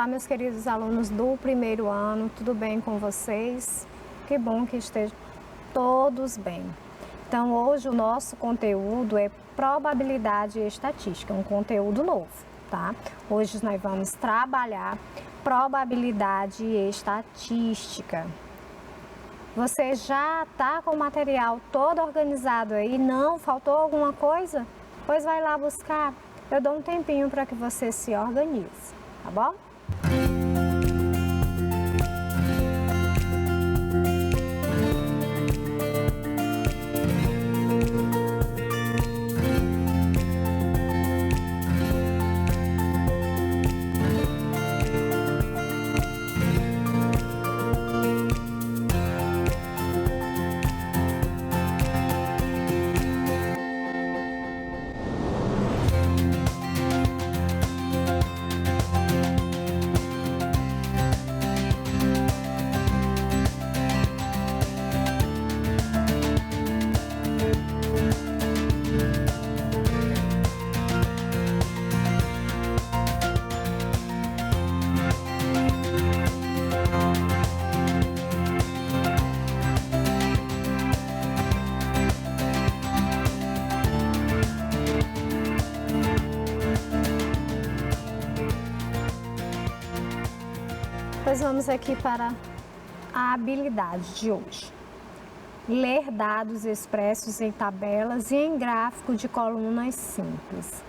meus queridos alunos do primeiro ano, tudo bem com vocês? Que bom que estejam todos bem. Então, hoje o nosso conteúdo é probabilidade e estatística, um conteúdo novo, tá? Hoje nós vamos trabalhar probabilidade e estatística. Você já está com o material todo organizado aí? Não? Faltou alguma coisa? Pois vai lá buscar. Eu dou um tempinho para que você se organize, tá bom? Pois vamos aqui para a habilidade de hoje. Ler dados expressos em tabelas e em gráfico de colunas simples.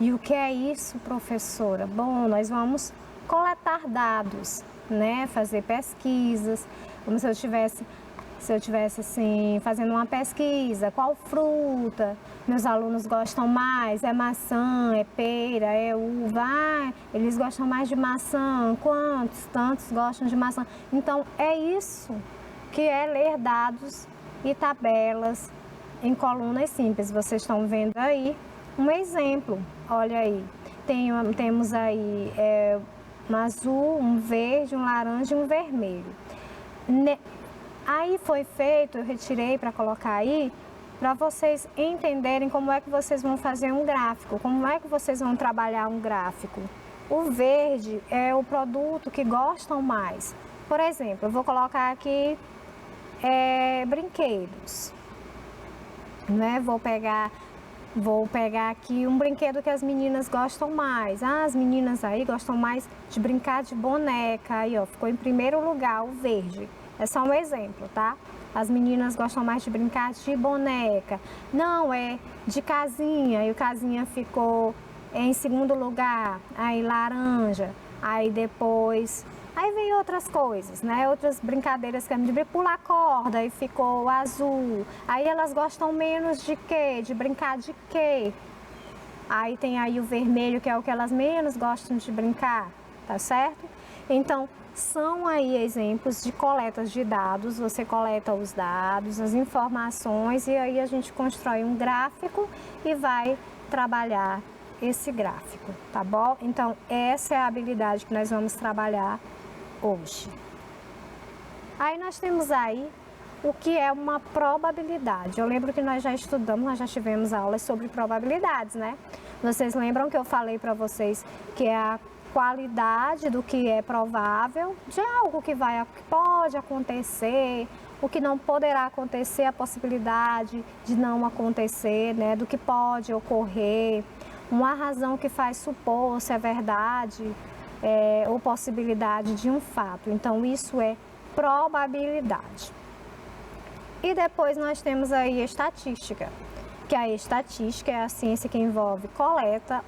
E o que é isso, professora? Bom, nós vamos coletar dados, né? Fazer pesquisas, como se eu tivesse assim, fazendo uma pesquisa, qual fruta meus alunos gostam mais, é maçã, é pera, é uva, eles gostam mais de maçã, quantos, tantos gostam de maçã. Então, é isso que é ler dados e tabelas em colunas simples. Vocês estão vendo aí um exemplo, olha aí, temos aí um azul, um verde, um laranja e um vermelho. Aí foi feito, eu retirei para colocar aí, para vocês entenderem como é que vocês vão fazer um gráfico, como é que vocês vão trabalhar um gráfico. O verde é o produto que gostam mais. Por exemplo, eu vou colocar aqui brinquedos, né? Vou pegar aqui um brinquedo que as meninas gostam mais. As meninas aí gostam mais de brincar de boneca, aí ó, ficou em primeiro lugar o verde. É só um exemplo, tá? As meninas gostam mais de brincar de boneca. Não, é de casinha. E o casinha ficou em segundo lugar. Aí laranja. Aí depois... Aí vem outras coisas, né? Outras brincadeiras que é de pular corda. E ficou azul. Aí elas gostam menos de quê? De brincar de quê? Aí tem aí o vermelho, que é o que elas menos gostam de brincar. Tá certo? Então... são aí exemplos de coletas de dados, você coleta os dados, as informações e aí a gente constrói um gráfico e vai trabalhar esse gráfico, tá bom? Então, essa é a habilidade que nós vamos trabalhar hoje. Aí nós temos aí o que é uma probabilidade. Eu lembro que nós já estudamos, nós já tivemos aulas sobre probabilidades, né? Vocês lembram que eu falei para vocês que é a qualidade do que é provável, de algo que pode acontecer, o que não poderá acontecer, a possibilidade de não acontecer, né, do que pode ocorrer, uma razão que faz supor se é verdade ou possibilidade de um fato. Então, isso é probabilidade. E depois nós temos aí a estatística, que a estatística é a ciência que envolve coleta,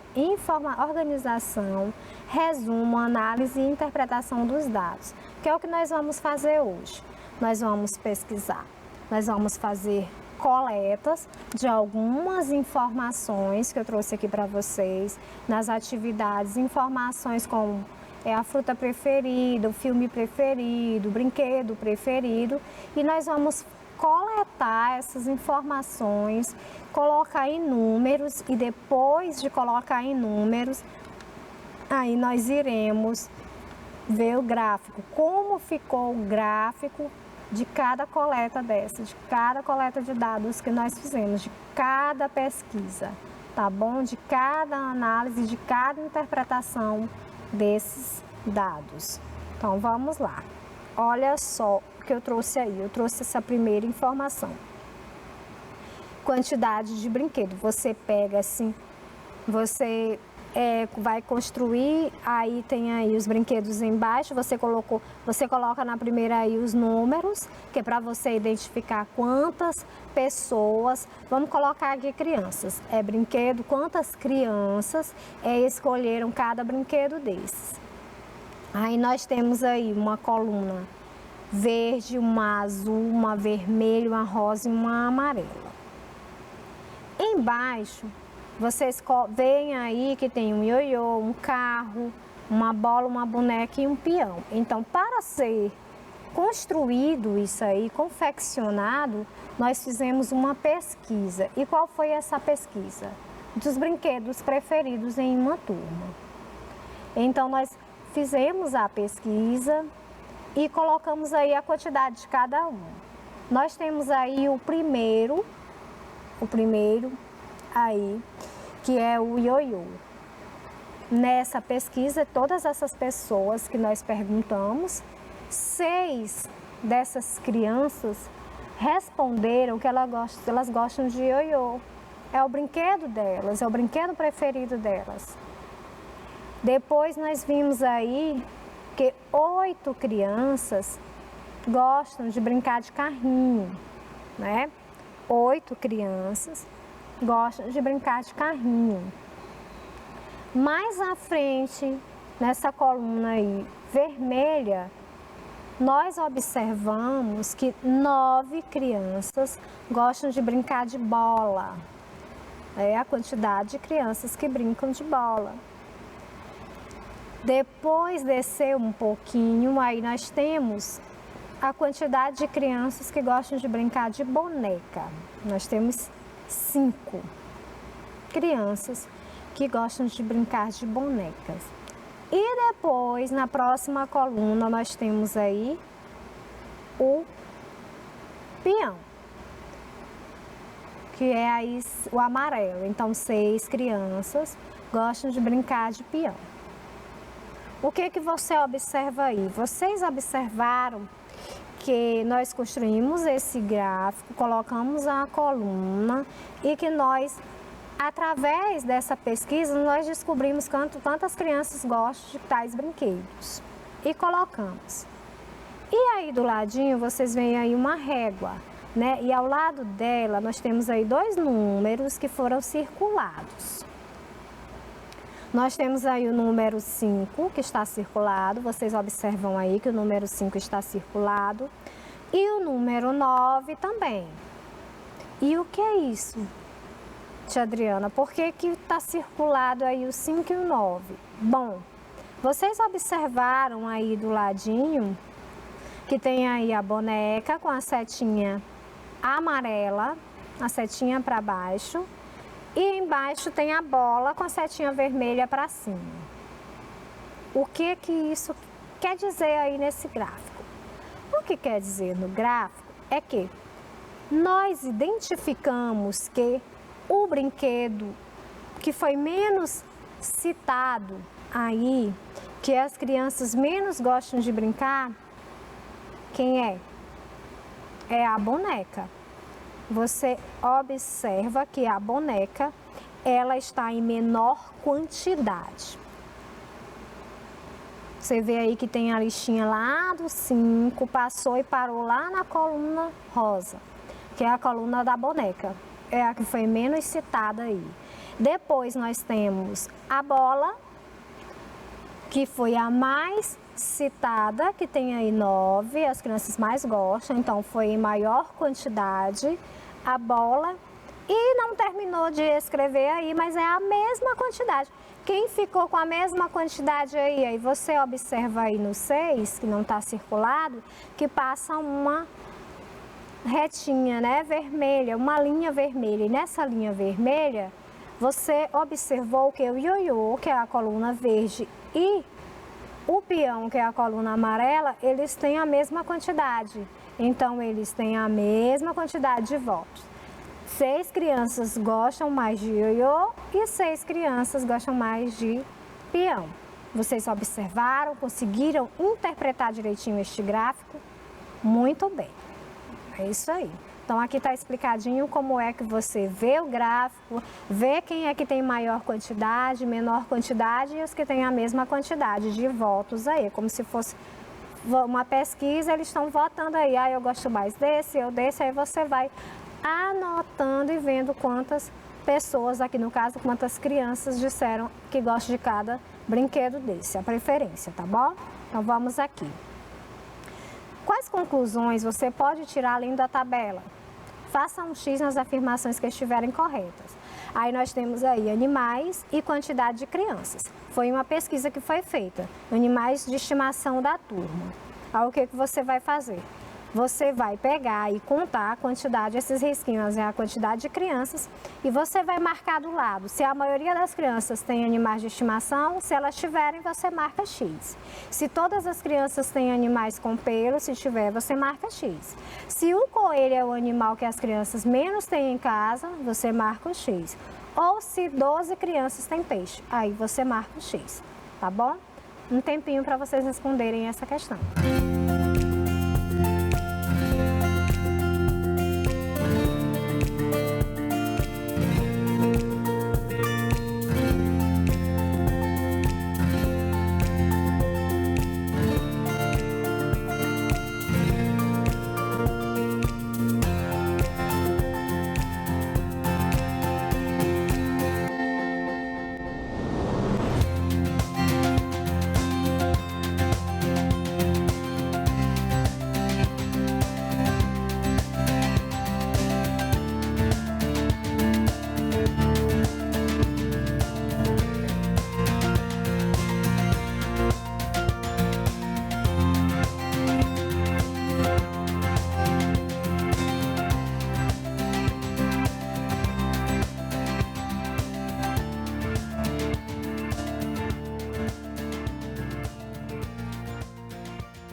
organização, resumo, análise e interpretação dos dados, que é o que nós vamos fazer hoje. Nós vamos pesquisar, nós vamos fazer coletas de algumas informações que eu trouxe aqui para vocês, nas atividades, informações como a fruta preferida, o filme preferido, o brinquedo preferido, e nós vamos coletar essas informações, colocar em números e depois de colocar em números, aí nós iremos ver o gráfico, como ficou o gráfico de cada coleta dessa, de cada coleta de dados que nós fizemos, de cada pesquisa, tá bom? De cada análise, de cada interpretação dados. Então, vamos lá. Olha só o que eu trouxe aí. Eu trouxe essa primeira informação. Quantidade de brinquedo. Você pega assim, você vai construir, aí tem aí os brinquedos embaixo, você coloca na primeira aí os números, que é para você identificar quantas pessoas, vamos colocar aqui crianças, brinquedo, quantas crianças escolheram cada brinquedo desses. Aí nós temos aí uma coluna verde, uma azul, uma vermelha, uma rosa e uma amarela. Embaixo, vocês veem aí que tem um ioiô, um carro, uma bola, uma boneca e um peão. Então, para ser construído isso aí, confeccionado, nós fizemos uma pesquisa. E qual foi essa pesquisa? Dos brinquedos preferidos em uma turma. Então, nós fizemos a pesquisa e colocamos aí a quantidade de cada um. Nós temos aí o primeiro aí, que é o ioiô. Nessa pesquisa, todas essas pessoas que nós perguntamos, 6 dessas crianças responderam que elas gostam de ioiô. É o brinquedo delas, é o brinquedo preferido delas. Depois nós vimos aí que 8 crianças gostam de brincar de carrinho, né? 8 crianças gostam de brincar de carrinho. Mais à frente, nessa coluna aí vermelha, nós observamos que 9 crianças gostam de brincar de bola. É a quantidade de crianças que brincam de bola. Depois descer um pouquinho, aí nós temos a quantidade de crianças que gostam de brincar de boneca. Nós temos 5 crianças que gostam de brincar de bonecas. E depois, na próxima coluna, nós temos aí o peão, que é aí o amarelo. Então, 6 crianças gostam de brincar de peão. O que que você observa aí? Vocês observaram que nós construímos esse gráfico, colocamos a coluna e que nós, através dessa pesquisa, nós descobrimos quantas crianças gostam de tais brinquedos e colocamos. E aí do ladinho vocês veem aí uma régua, né? E ao lado dela nós temos aí 2 números que foram circulados. Nós temos aí o número 5 que está circulado, vocês observam aí que o número 5 está circulado e o número 9 também. E o que é isso, tia Adriana? Por que que está circulado aí o 5 e o 9? Bom, vocês observaram aí do ladinho que tem aí a boneca com a setinha amarela, a setinha para baixo. E embaixo tem a bola com a setinha vermelha para cima. O que que isso quer dizer aí nesse gráfico? O que quer dizer no gráfico é que nós identificamos que o brinquedo que foi menos citado aí, que as crianças menos gostam de brincar, quem é? É a boneca. Você observa que a boneca, ela está em menor quantidade. Você vê aí que tem a listinha lá do 5, passou e parou lá na coluna rosa, que é a coluna da boneca. É a que foi menos citada aí. Depois nós temos a bola, que foi a mais citada, que tem aí 9, as crianças mais gostam, então foi em maior quantidade a bola. E não terminou de escrever aí, mas é a mesma quantidade. Quem ficou com a mesma quantidade aí? Aí você observa aí no 6, que não está circulado, que passa uma retinha, né, vermelha, uma linha vermelha. E nessa linha vermelha, você observou que o ioiô, que é a coluna verde, e o peão, que é a coluna amarela, eles têm a mesma quantidade. Então, eles têm a mesma quantidade de votos. 6 crianças gostam mais de ioiô e 6 crianças gostam mais de peão. Vocês observaram, conseguiram interpretar direitinho este gráfico? Muito bem, é isso aí. Então, aqui está explicadinho como é que você vê o gráfico, vê quem é que tem maior quantidade, menor quantidade e os que têm a mesma quantidade de votos aí, como se fosse uma pesquisa, eles estão votando aí, eu gosto mais desse, eu desse, aí você vai anotando e vendo quantas pessoas, aqui no caso, quantas crianças disseram que gostam de cada brinquedo desse, a preferência, tá bom? Então, vamos aqui. Quais conclusões você pode tirar além da tabela? Faça um X nas afirmações que estiverem corretas. Aí nós temos aí animais e quantidade de crianças. Foi uma pesquisa que foi feita, animais de estimação da turma. Aí o que você vai fazer? Você vai pegar e contar a quantidade, esses risquinhos, a quantidade de crianças, e você vai marcar do lado. Se a maioria das crianças tem animais de estimação, se elas tiverem, você marca X. Se todas as crianças têm animais com pelo, se tiver, você marca X. Se o coelho é o animal que as crianças menos têm em casa, você marca o X. Ou se 12 crianças têm peixe, aí você marca o X, tá bom? Um tempinho para vocês responderem essa questão.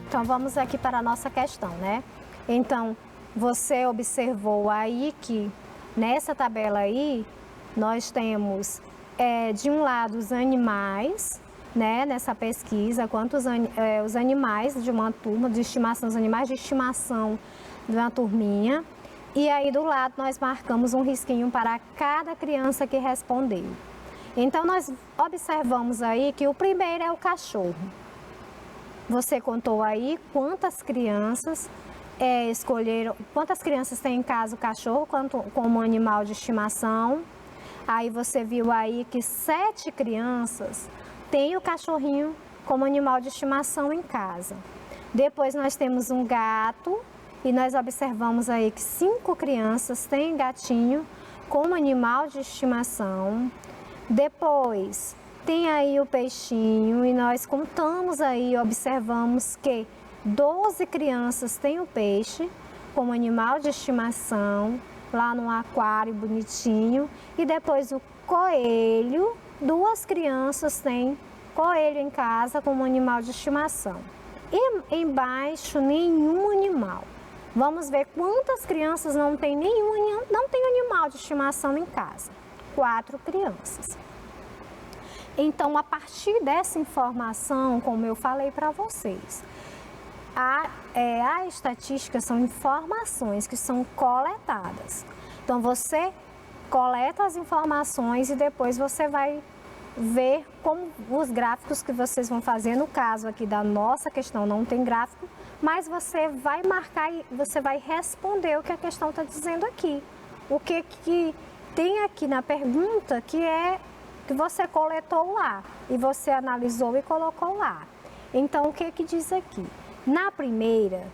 Então, vamos aqui para a nossa questão, né? Então, você observou aí que nessa tabela aí, nós temos, de um lado, os animais, né? Nessa pesquisa, quantos os animais de uma turma de estimação, os animais de estimação de uma turminha. E aí, do lado, nós marcamos um risquinho para cada criança que respondeu. Então, nós observamos aí que o primeiro é o cachorro. Você contou aí quantas crianças escolheram, quantas crianças têm em casa o cachorro como animal de estimação. Aí você viu aí que 7 crianças têm o cachorrinho como animal de estimação em casa. Depois nós temos um gato e nós observamos aí que 5 crianças têm gatinho como animal de estimação. Depois tem aí o peixinho e nós contamos aí, observamos que 12 crianças têm o peixe como animal de estimação, lá no aquário bonitinho. E depois o coelho, 2 crianças têm coelho em casa como animal de estimação. E embaixo, nenhum animal. Vamos ver quantas crianças não tem animal de estimação em casa. 4 crianças. Então, a partir dessa informação, como eu falei para vocês, a estatística são informações que são coletadas. Então, você coleta as informações e depois você vai ver como os gráficos que vocês vão fazer. No caso aqui da nossa questão não tem gráfico, mas você vai marcar e você vai responder o que a questão está dizendo aqui. O que tem aqui na pergunta que você coletou lá e você analisou e colocou lá. Então, o que diz aqui? Na primeira,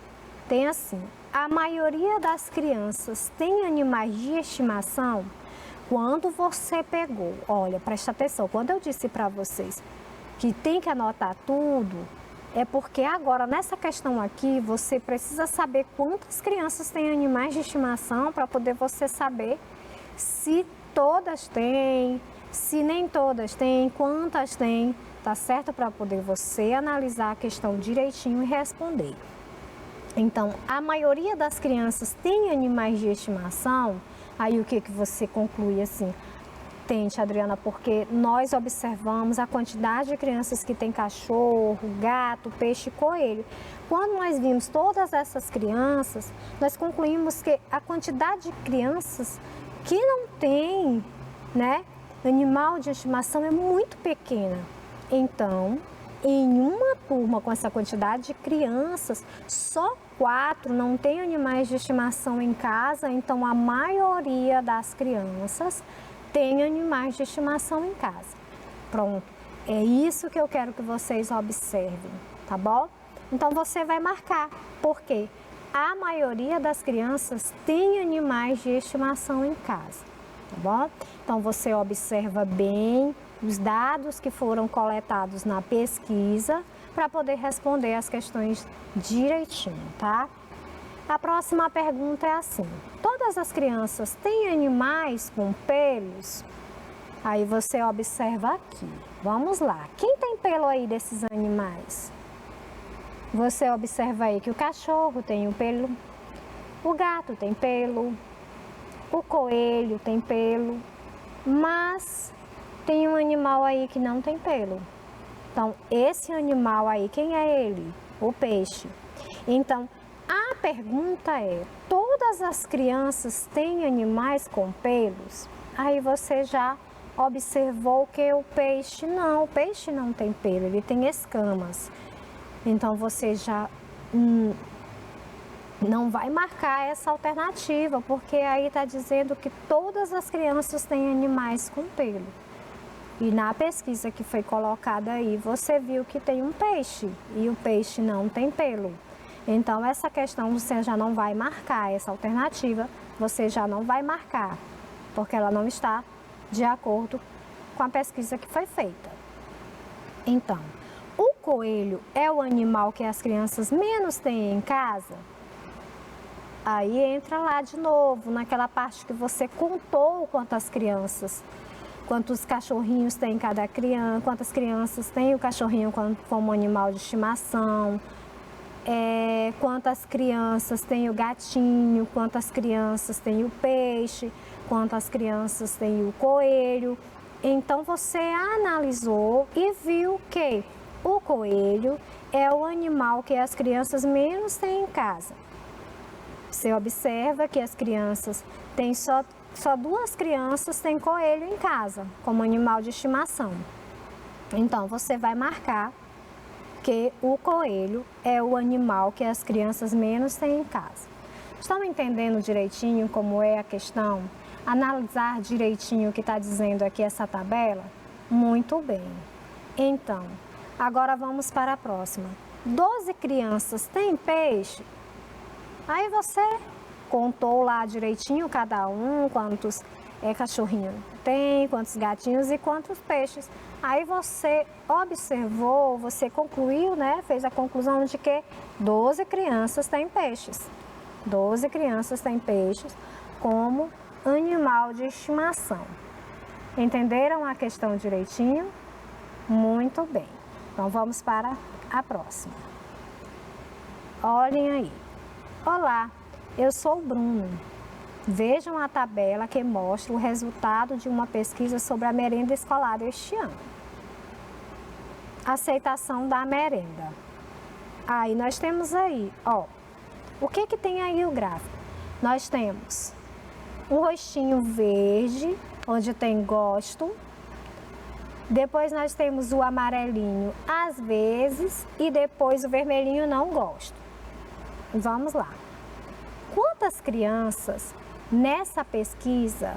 tem assim, a maioria das crianças tem animais de estimação. Quando você pegou, olha, presta atenção, quando eu disse para vocês que tem que anotar tudo, é porque agora nessa questão aqui, você precisa saber quantas crianças têm animais de estimação para poder você saber se todas têm, se nem todas têm, quantas têm, tá certo? Para poder você analisar a questão direitinho e responder. Então, a maioria das crianças tem animais de estimação, aí o que você conclui assim? Tente, Adriana, porque nós observamos a quantidade de crianças que tem cachorro, gato, peixe e coelho. Quando nós vimos todas essas crianças, nós concluímos que a quantidade de crianças que não tem, né, animal de estimação é muito pequena. Então, em uma turma com essa quantidade de crianças, só 4 não tem animais de estimação em casa, então a maioria das crianças tem animais de estimação em casa. Pronto, é isso que eu quero que vocês observem, tá bom? Então você vai marcar, porque a maioria das crianças tem animais de estimação em casa, tá bom? Então você observa bem os dados que foram coletados na pesquisa para poder responder as questões direitinho, tá? A próxima pergunta é assim: todas as crianças têm animais com pelos? Aí você observa aqui. Vamos lá. Quem tem pelo aí desses animais? Você observa aí que o cachorro tem o pelo, o gato tem pelo, o coelho tem pelo, mas tem um animal aí que não tem pelo. Então, esse animal aí, quem é ele? O peixe. Então, a pergunta é: todas as crianças têm animais com pelos? Aí você já observou que o peixe não tem pelo, ele tem escamas. Então, você já não vai marcar essa alternativa, porque aí está dizendo que todas as crianças têm animais com pelo. E na pesquisa que foi colocada aí, você viu que tem um peixe e o peixe não tem pelo. Então, essa questão você já não vai marcar, essa alternativa você já não vai marcar, porque ela não está de acordo com a pesquisa que foi feita. Então, o coelho é o animal que as crianças menos têm em casa? Aí entra lá de novo, naquela parte que você contou quantos cachorrinhos tem cada criança, quantas crianças tem o cachorrinho como animal de estimação, quantas crianças tem o gatinho, quantas crianças tem o peixe, quantas crianças tem o coelho. Então você analisou e viu que o coelho é o animal que as crianças menos têm em casa. Você observa que as crianças têm só 2 crianças têm coelho em casa, como animal de estimação. Então, você vai marcar que o coelho é o animal que as crianças menos têm em casa. Estão entendendo direitinho como é a questão? Analisar direitinho o que está dizendo aqui essa tabela? Muito bem. Então, agora vamos para a próxima. 12 crianças têm peixe? Aí você contou lá direitinho cada um, quantos cachorrinhos tem, quantos gatinhos e quantos peixes. Aí você observou, você concluiu, né? Fez a conclusão de que 12 crianças têm peixes. 12 crianças têm peixes como animal de estimação. Entenderam a questão direitinho? Muito bem. Então vamos para a próxima. Olhem aí. Olá, eu sou o Bruno. Vejam a tabela que mostra o resultado de uma pesquisa sobre a merenda escolar este ano. Aceitação da merenda. Aí nós temos aí, ó, o que tem aí o gráfico? Nós temos um rostinho verde, onde tem gosto. Depois nós temos o amarelinho às vezes e depois o vermelhinho não gosto. Vamos lá. Quantas crianças nessa pesquisa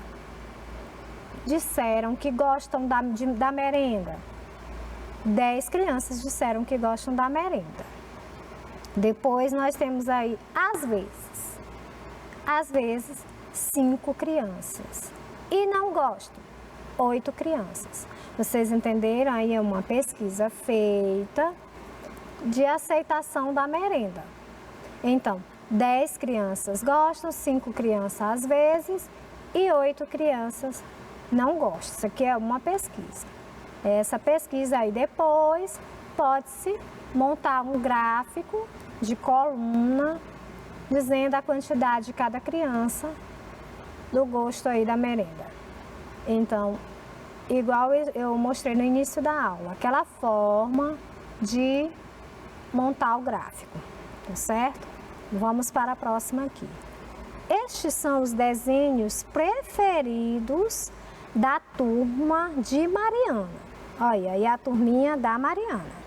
disseram que gostam da merenda? 10 crianças disseram que gostam da merenda. Depois nós temos aí, às vezes 5 crianças. E não gostam, 8 crianças. Vocês entenderam? Aí é uma pesquisa feita de aceitação da merenda. Então, 10 crianças gostam, 5 crianças às vezes e 8 crianças não gostam. Isso aqui é uma pesquisa. Essa pesquisa aí depois pode-se montar um gráfico de coluna dizendo a quantidade de cada criança do gosto aí da merenda. Então, igual eu mostrei no início da aula, aquela forma de montar o gráfico, tá certo? Vamos para a próxima aqui. Estes são os desenhos preferidos da turma de Mariana. Olha, aí a turminha da Mariana.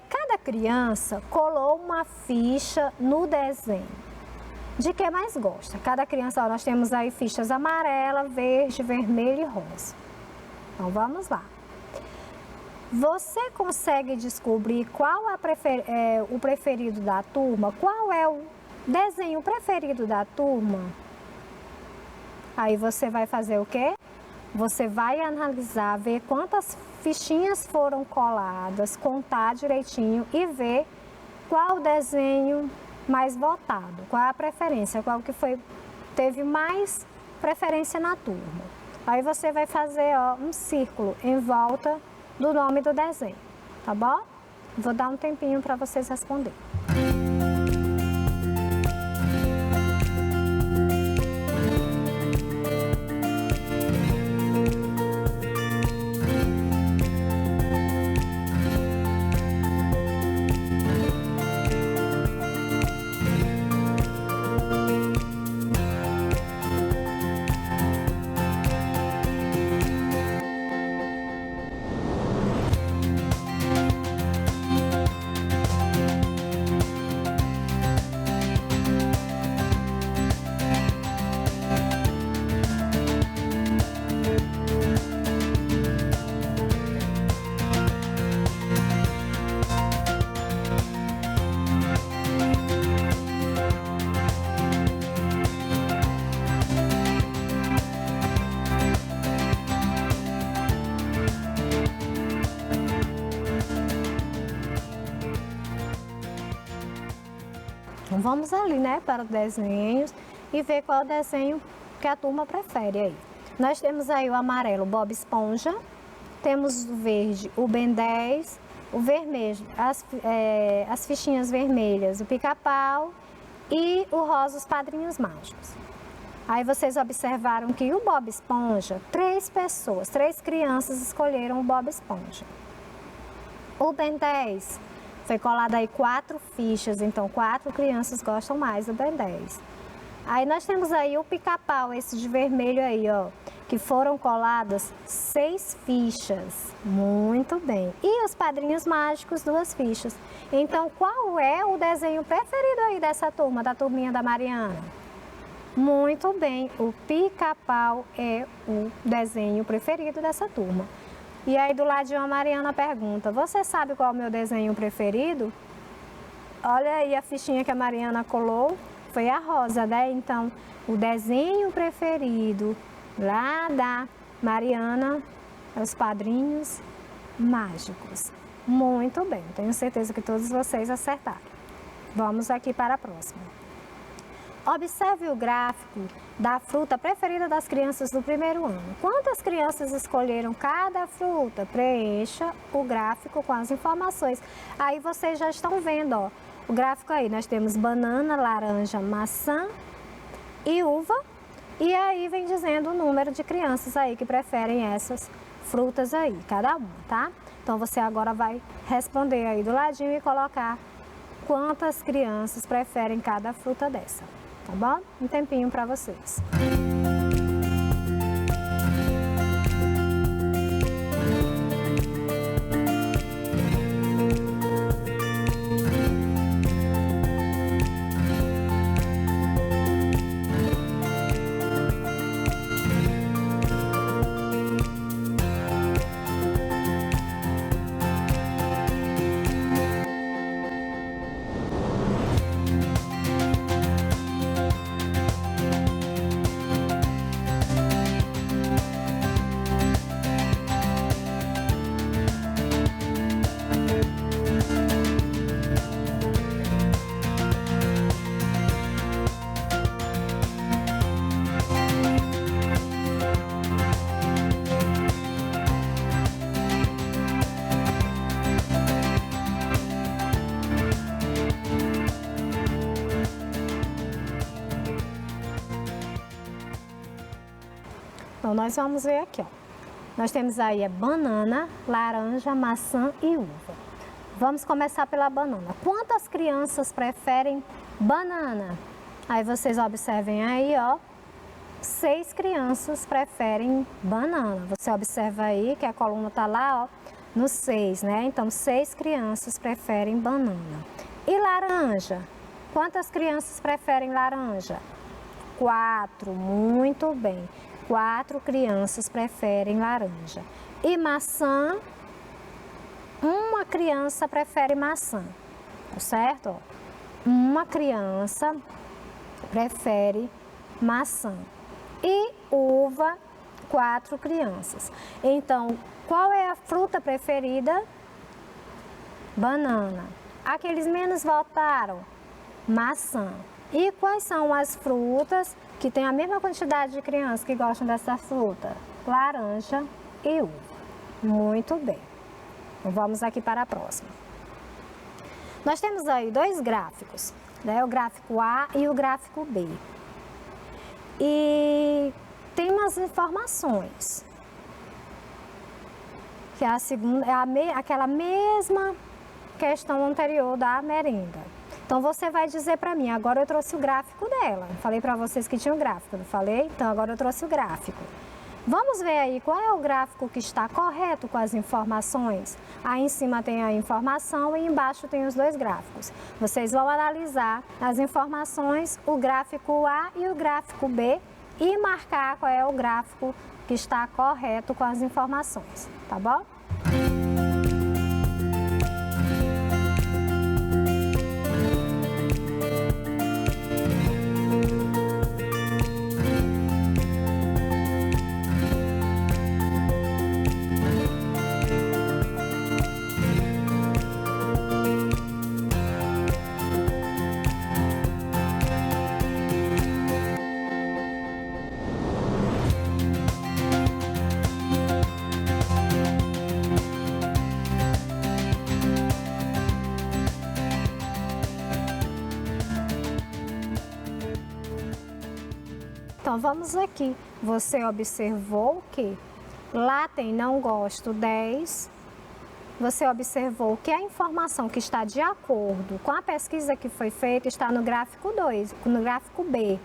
Cada criança colou uma ficha no desenho de que mais gosta. Cada criança, ó, nós temos aí fichas amarela, verde, vermelho e rosa. Então, vamos lá. Você consegue descobrir qual o preferido da turma? Qual é o desenho preferido da turma? Aí você vai fazer o quê? Você vai analisar, ver quantas fichinhas foram coladas, contar direitinho e ver qual desenho mais votado, qual é a preferência, qual que teve mais preferência na turma. Aí você vai fazer, ó, um círculo em volta do nome do desenho, tá bom? Vou dar um tempinho para vocês responderem. Então, vamos ali, né, para os desenhos e ver qual desenho que a turma prefere aí. Nós temos aí o amarelo, o Bob Esponja, temos o verde, o Ben 10, o vermelho, as fichinhas vermelhas, o Pica-Pau e o rosa, os Padrinhos Mágicos. Aí vocês observaram que o Bob Esponja, 3 crianças escolheram o Bob Esponja. O Ben 10 foi colado aí 4 fichas, então 4 crianças gostam mais do Ben 10. Aí nós temos aí o Pica-Pau, esse de vermelho aí, ó, que foram coladas 6 fichas. Muito bem. E os Padrinhos Mágicos, 2 fichas. Então, qual é o desenho preferido aí dessa turma, da turminha da Mariana? Muito bem, o Pica-Pau é o desenho preferido dessa turma. E aí do ladinho a Mariana pergunta, você sabe qual é o meu desenho preferido? Olha aí a fichinha que a Mariana colou, foi a rosa, né? Então, o desenho preferido lá da Mariana, os Padrinhos Mágicos. Muito bem, tenho certeza que todos vocês acertaram. Vamos aqui para a próxima. Observe o gráfico da fruta preferida das crianças do primeiro ano. Quantas crianças escolheram cada fruta? Preencha o gráfico com as informações. Aí vocês já estão vendo, ó, o gráfico aí. Nós temos banana, laranja, maçã e uva. E aí vem dizendo o número de crianças aí que preferem essas frutas aí, cada uma, tá? Então você agora vai responder aí do ladinho e colocar quantas crianças preferem cada fruta dessa. Tá bom? Um tempinho para vocês. Então, nós vamos ver aqui, ó. Nós temos aí a banana, laranja, maçã e uva. Vamos começar pela banana. Quantas crianças preferem banana? Aí vocês observem aí, ó. 6 crianças preferem banana. Você observa aí que a coluna tá lá, ó, no 6, né? Então, 6 crianças preferem banana. E laranja? Quantas crianças preferem laranja? 4, muito bem. 4 crianças preferem laranja. E maçã? Uma criança prefere maçã, certo? Uma criança prefere maçã. E uva, 4 crianças. Então, qual é a fruta preferida? Banana. Aqueles menos votaram? Maçã. E quais são as frutas que têm a mesma quantidade de crianças que gostam dessa fruta? Laranja e uva. Muito bem. Vamos aqui para a próxima. Nós temos aí 2 gráficos, né? O gráfico A e o gráfico B. E tem umas informações. Que a segunda é aquela mesma questão anterior da merenda. Então, você vai dizer para mim, agora eu trouxe o gráfico dela. Falei para vocês que tinha o gráfico, não falei? Então, agora eu trouxe o gráfico. Vamos ver aí qual é o gráfico que está correto com as informações. Aí em cima tem a informação e embaixo tem os 2 gráficos. Vocês vão analisar as informações, o gráfico A e o gráfico B e marcar qual é o gráfico que está correto com as informações, tá bom? Então, vamos aqui. Você observou que lá tem não gosto 10. Você observou que a informação que está de acordo com a pesquisa que foi feita está no gráfico 2, no gráfico B,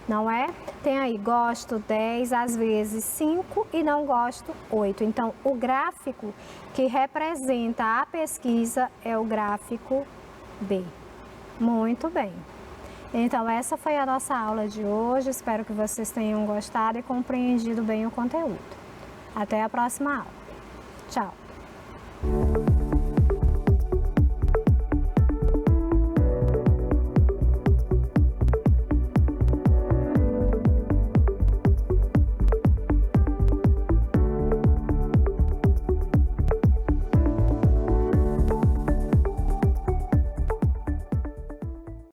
não é? Tem aí gosto 10, às vezes 5 e não gosto 8. Então, o gráfico que representa a pesquisa é o gráfico B. Muito bem. Então, essa foi a nossa aula de hoje. Espero que vocês tenham gostado e compreendido bem o conteúdo. Até a próxima aula. Tchau!